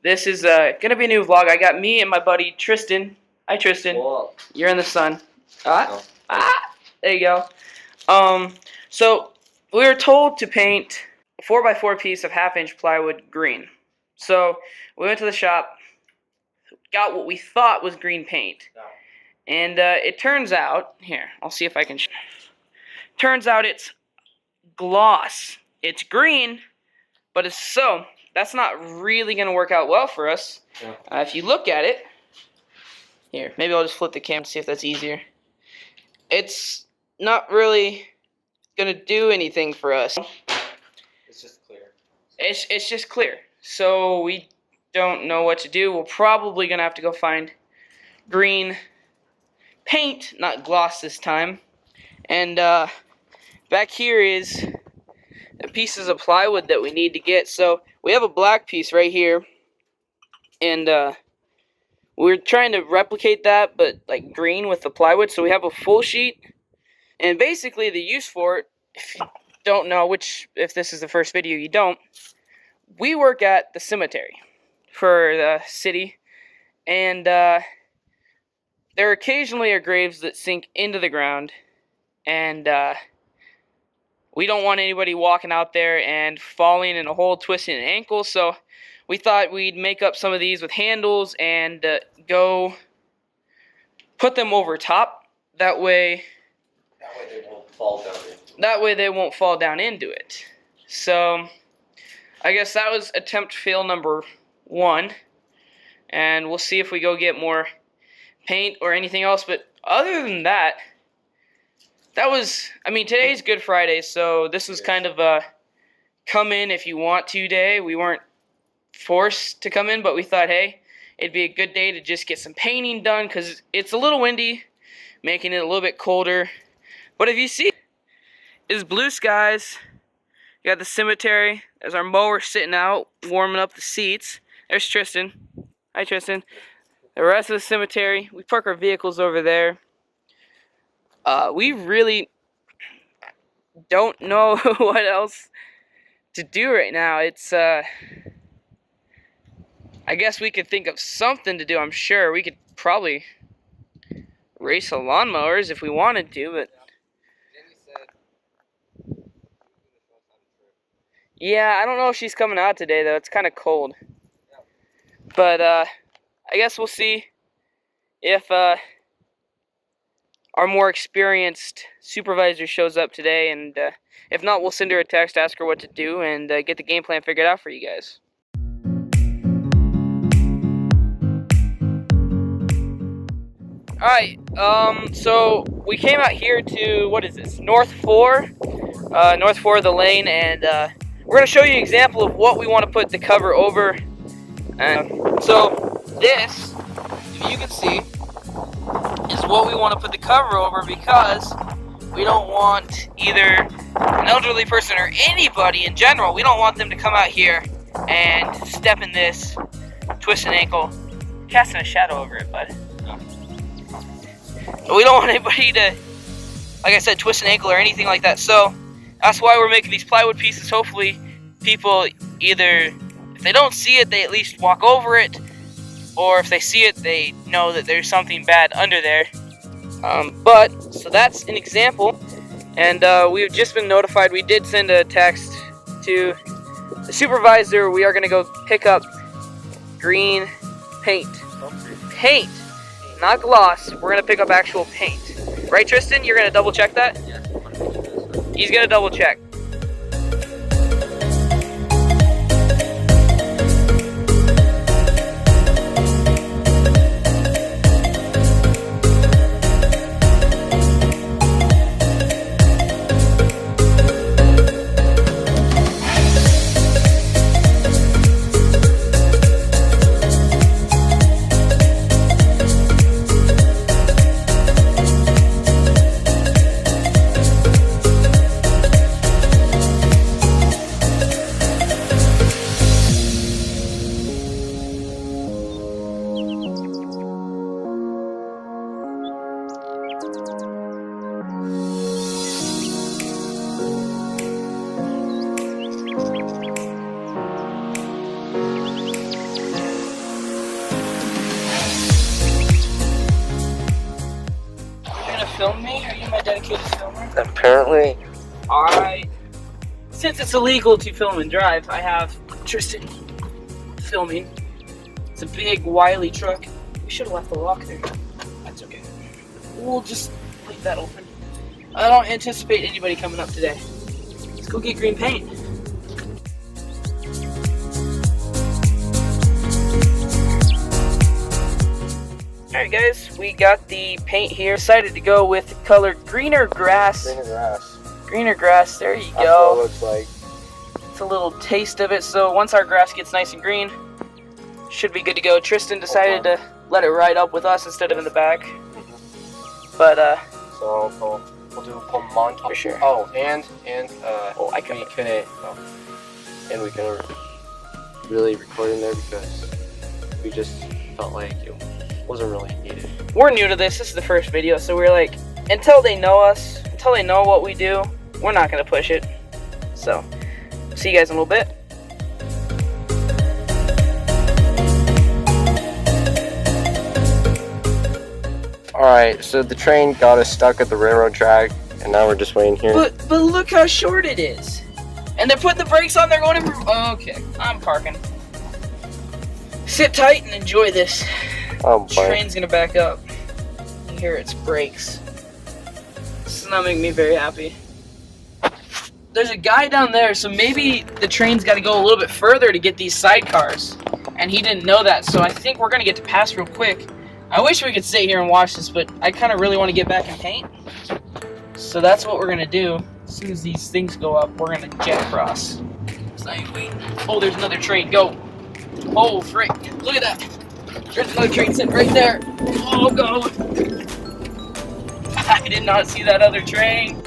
This is gonna be a new vlog. I got me and my buddy Tristan. Hi Tristan. Whoa. You're in the sun. Oh. There you go. So we were told to paint a 4x4 piece of 1/2-inch plywood green. So we went to the shop, got what we thought was green paint, and it turns out, here, I'll see if I can. Turns out it's gloss. It's green, but that's not really going to work out well for us. Yeah. If you look at it, here, maybe I'll just flip the camera to see if that's easier. It's not really going to do anything for us. It's just clear. It's just clear. So we don't know what to do. We're probably going to have to go find green paint, not gloss this time. And back here is the pieces of plywood that we need to get. So we have a black piece right here, and we're trying to replicate that, but like green with the plywood. So we have a full sheet, and basically the use for it, if you don't know, if this is the first video you don't, we work at the cemetery for the city, and there occasionally are graves that sink into the ground, and we don't want anybody walking out there and falling in a hole, twisting an ankle. So we thought we'd make up some of these with handles and go put them over top. That way they won't fall down. That way they won't fall down into it. So I guess that was attempt fail number 1. And we'll see if we go get more paint or anything else. But other than that, today's Good Friday, so this was kind of a come in if you want to day. We weren't forced to come in, but we thought, hey, it'd be a good day to just get some painting done because it's a little windy, making it a little bit colder. But if you see, it's blue skies. You got the cemetery. There's our mower sitting out, warming up the seats. There's Tristan. Hi, Tristan. The rest of the cemetery. We park our vehicles over there. We really don't know what else to do right now. It's, I guess we could think of something to do, I'm sure. We could probably race the lawnmowers if we wanted to, but... Yeah, I don't know if she's coming out today, though. It's kind of cold. But, I guess we'll see if, our more experienced supervisor shows up today, and if not, we'll send her a text, ask her what to do, and get the game plan figured out for you guys. Alright, so we came out here to, what is this, North 4 of the lane, and we're going to show you an example of what we want to put the cover over. And so this, if you can see, is what we want to put the cover over, because we don't want either an elderly person or anybody in general, we don't want them to come out here and step in this, twist an ankle, casting a shadow over it, but we don't want anybody to, like I said, twist an ankle or anything like that. So that's why we're making these plywood pieces. Hopefully people either, if they don't see it, they at least walk over it, or if they see it, they know that there's something bad under there. So that's an example, and we've just been notified. We did send a text to the supervisor. We are going to go pick up green paint. Paint, not gloss. We're going to pick up actual paint. Right, Tristan? You're going to double check that? Yeah. He's going to double check. Apparently. Since it's illegal to film and drive, I have Tristan filming. It's a big, wily truck. We should have left the lock there. That's okay. We'll just leave that open. I don't anticipate anybody coming up today. Let's go get green paint. Alright guys, we got the paint here. Decided to go with the color greener grass. Greener grass. Greener grass, there you That's go. what it looks like. It's a little taste of it. So once our grass gets nice and green, should be good to go. Tristan decided to let it ride up with us instead of in the back. But so we'll do a montage. For sure. Oh, and we can really record in there because we just felt like it wasn't really needed. We're new to this. This is the first video, so we're like, until they know us, until they know what we do, we're not gonna push it. So, see you guys in a little bit. Alright, so the train got us stuck at the railroad track, and now we're just waiting here. But look how short it is. And they're putting the brakes on, they're going to... Okay, I'm parking. Sit tight and enjoy this. Oh boy. Train's gonna back up. You hear its brakes. This is not making me very happy. There's a guy down there, so maybe the train's got to go a little bit further to get these sidecars. And he didn't know that, so I think we're gonna get to pass real quick. I wish we could stay here and watch this, but I kind of really want to get back and paint. So that's what we're gonna do. As soon as these things go up, we're gonna jet across. Oh, there's another train. Go. Oh, frick. Look at that. There's another train sitting right there. Oh, go. I did not see that other train.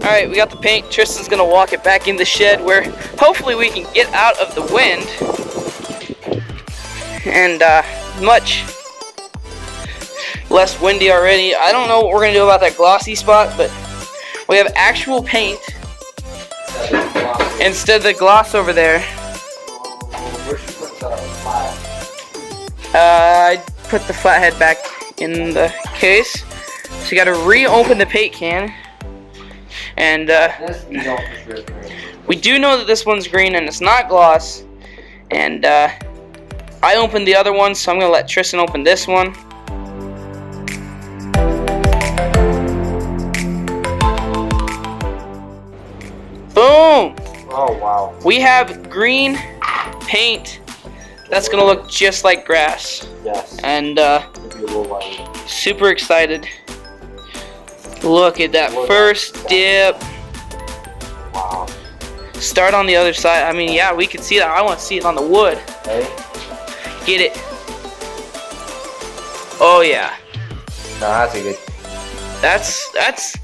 Alright, we got the paint. Tristan's gonna walk it back in the shed where hopefully we can get out of the wind. And much less windy already. I don't know what we're gonna do about that glossy spot, but we have actual paint instead of the gloss over there. Where should we put the flat? I put the flathead back in the case. So you gotta reopen the paint can. And we do know that this one's green and it's not gloss. And I opened the other one, so I'm gonna let Tristan open this one. Boom! Oh wow. We have green paint that's gonna look just like grass. Yes. And It'll be a little lighter. super excited. Look at that first dip. Wow. Start on the other side. I mean, yeah, we can see that. I want to see it on the wood. Hey? Get it. Oh yeah. No, that's a good. That's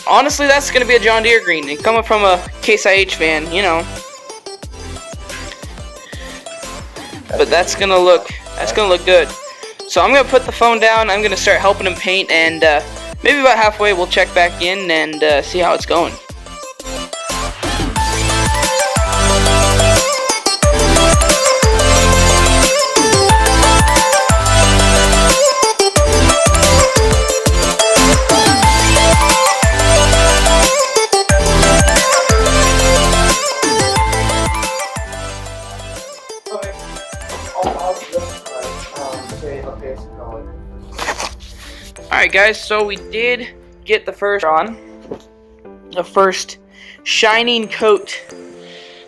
honestly, that's gonna be a John Deere green. And coming from a Case IH fan, you know. But that's gonna look good. So I'm gonna put the phone down. I'm gonna start helping him paint, and maybe about halfway we'll check back in and see how it's going. Alright guys, so we did get the first on. The first shining coat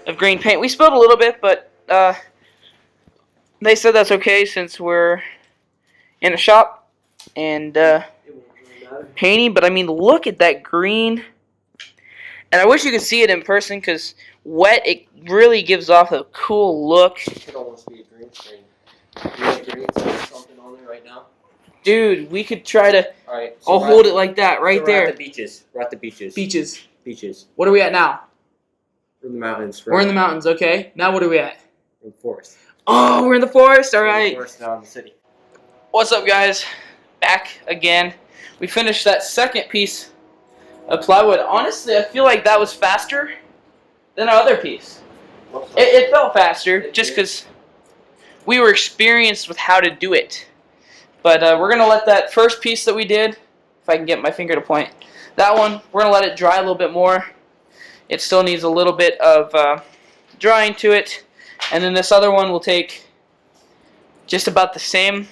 of green paint. We spilled a little bit, but they said that's okay since we're in a shop and painting. But I mean, look at that green. And I wish you could see it in person because wet, it really gives off a cool look. It could almost be a green screen. Do you have green screen something on there right now? Dude, we could try to. Alright. I'll hold it like that right so there. We're at the beaches. We're at the beaches. Beaches. What are we at now? We're in the mountains. We're in the mountains, okay. Now what are we at? In the forest. Oh, we're in the forest. All We're in right. the forest now in the city. What's up, guys? Back again. We finished that second piece of plywood. Honestly, I feel like that was faster than our other piece. It felt faster, just because we were experienced with how to do it. But we're going to let that first piece that we did, if I can get my finger to point, that one, we're going to let it dry a little bit more. It still needs a little bit of drying to it. And then this other one will take just about the same.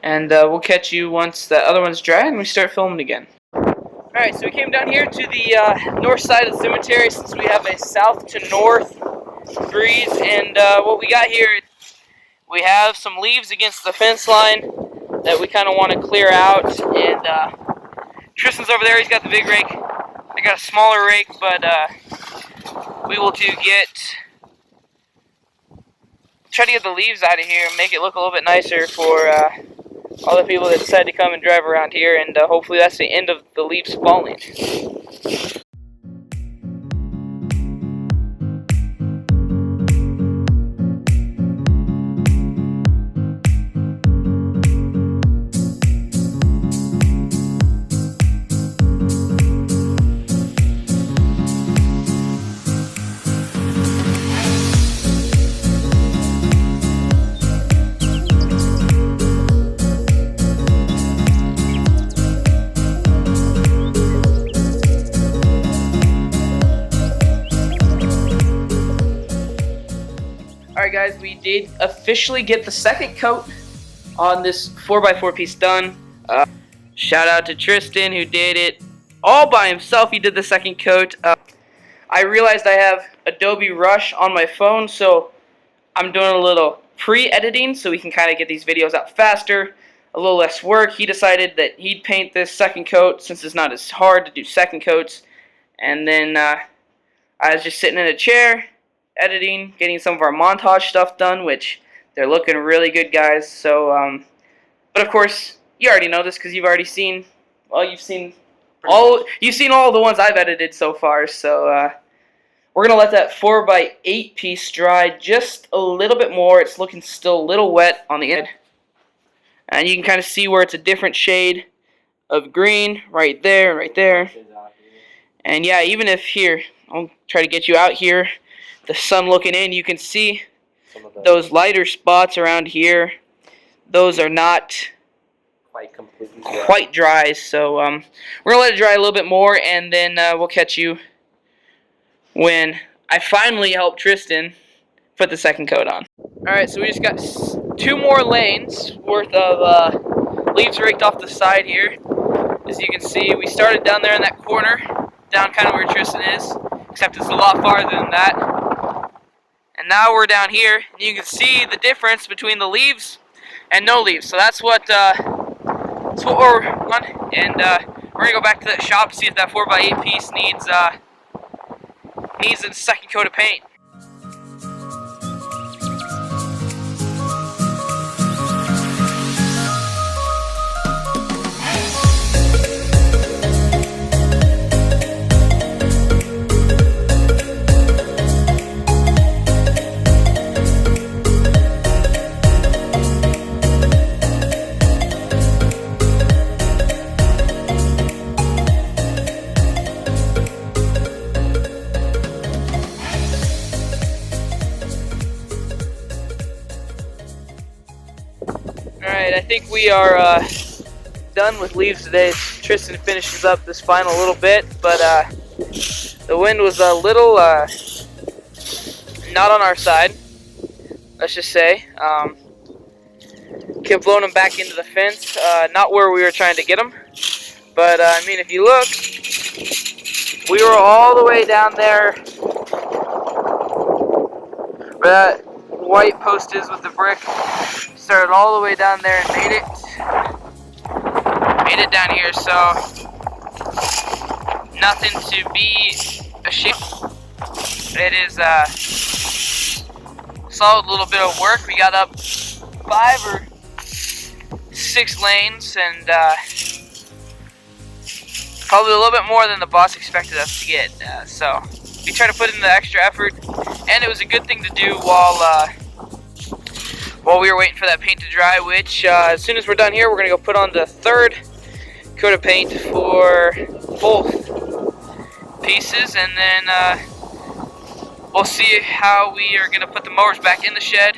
And we'll catch you once the other one's dry and we start filming again. Alright, so we came down here to the north side of the cemetery since we have a south to north breeze. And what we got here, we have some leaves against the fence line that we kind of want to clear out. And Tristan's over there, he's got the big rake. I got a smaller rake, but we will try to get the leaves out of here and make it look a little bit nicer for all the people that decide to come and drive around here, and hopefully that's the end of the leaves falling. Alright guys, we did officially get the second coat on this 4x4 piece done. Shout out to Tristan who did it all by himself. He did the second coat. I realized I have Adobe Rush on my phone, so I'm doing a little pre-editing so we can kind of get these videos out faster, a little less work. He decided that he'd paint this second coat since it's not as hard to do second coats. And then I was just sitting in a chair editing, getting some of our montage stuff done, which they're looking really good, guys. So, but of course, you already know this because you've already seen. Well, you've seen all the ones I've edited so far. So, we're gonna let that 4x8 piece dry just a little bit more. It's looking still a little wet on the end, and you can kind of see where it's a different shade of green right there, right there. And yeah, even if here, I'll try to get you out here. The sun looking in, you can see those lighter spots around here. Those are not quite dry, so we're going to let it dry a little bit more, and then we'll catch you when I finally help Tristan put the second coat on. Alright, so we just got 2 more lanes worth of leaves raked off the side here. As you can see, we started down there in that corner, down kind of where Tristan is, except it's a lot farther than that. And now we're down here, and you can see the difference between the leaves and no leaves. So that's what we're on, and we're gonna go back to that shop to see if that 4x8 piece needs a second coat of paint. Alright, I think we are done with leaves today. Tristan finishes up this final little bit, but the wind was a little not on our side, let's just say. Kept blowing them back into the fence, not where we were trying to get them. But I mean, if you look, we were all the way down there where that white post is with the brick. Started all the way down there and made it down here, so nothing to be ashamed of. It is a solid little bit of work. We got up 5 or 6 lanes, and probably a little bit more than the boss expected us to get. So we tried to put in the extra effort, and it was a good thing to do while we were waiting for that paint to dry, which as soon as we're done here, we're going to go put on the 3rd coat of paint for both pieces, and then we'll see how we are gonna put the mowers back in the shed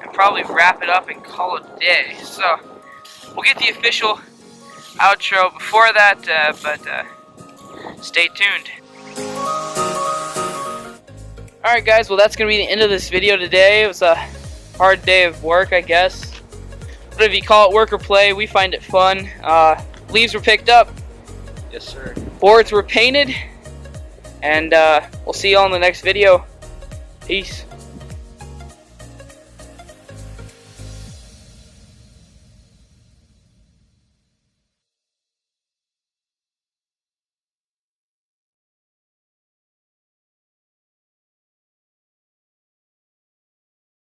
and probably wrap it up and call it a day. So we'll get the official outro before that, but stay tuned. Alright guys, well that's going to be the end of this video today. It was a hard day of work, I guess. But if you call it work or play, we find it fun. Leaves were picked up. Yes, sir. Boards were painted. And we'll see you all in the next video. Peace.